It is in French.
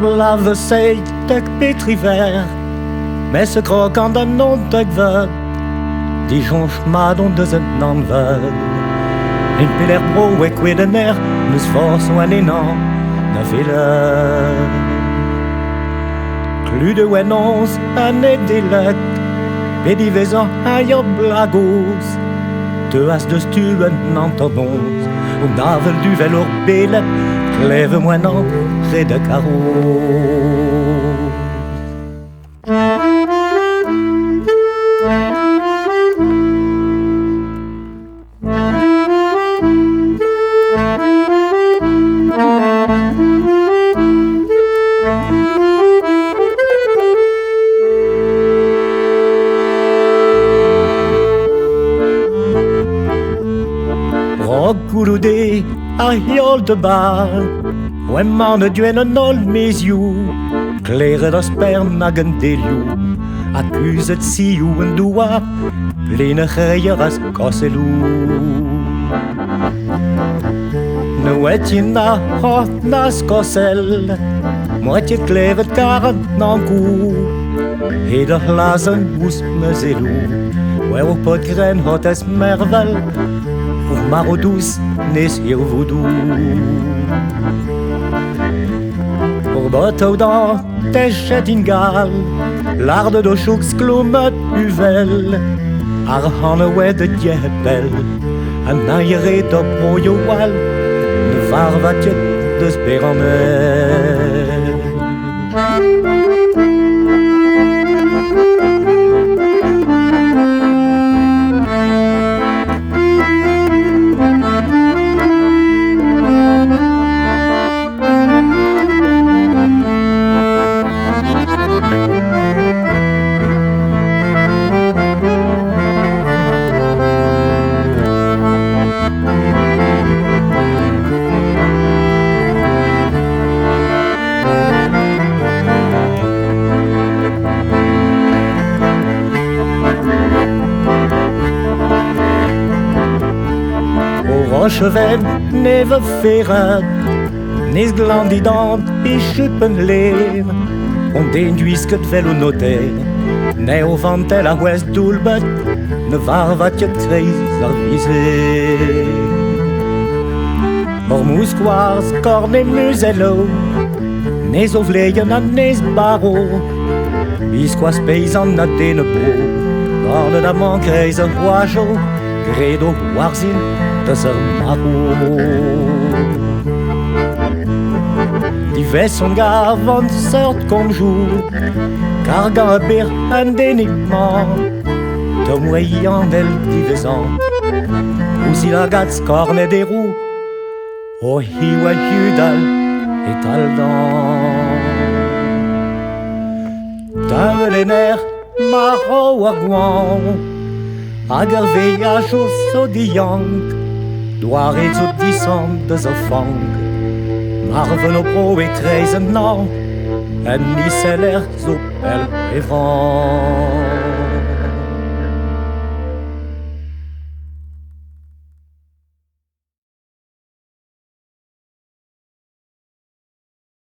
blave sei teg petriver, mais se croquant d'un non teg vod, die jonch madon de zet nan vod. In piler bro e kwe de ner, neus forso an enan, na vele. Klu de wenons an e delek, pedi vezan a yo blagos, te as de stuen nan tordons, und davel du vel ur belep, kleve moen an re de karos. Gouloudé a hiol de bar, oem man duen an ol meziou, klere da sperm hag an delioù, akuzet siou en doua, plene geier as kosselou. Nouetjen na hot nas kossel, moetje klevet karet nan kou, e de glazen oes me zelou, oe op pot gren hot es mervel, maro douce nes hier voodoo. Pour bateau dans techet ingal, l'arde do choux glomet uvel, ar hanne we de djebel, an aire op royo wal, ne varvatjet de speranel. Rocheven neve feren, nes glandidant e chupen leer, on den duisket vel o noter, ne o vantel a west doulbet, ne varvatjet kreiz ar viser. Or mouskoars korne muzello, nes o vleien a nes baro, biskoaz peyzan na denebro, garde da man kreiz ar roajo, gredo warzin, das maro. Die vesson gav an sort komjou, karga a ber an denigman, tom weian el divezan, ouzi la gats korne de rou, o hiwa judal et aldan. Tavelener maro a Guern, hag ar veillaj o sodiank, doar et zo disan de zo fang, marven o pro e treizen nan, en nisel zo pel e vant.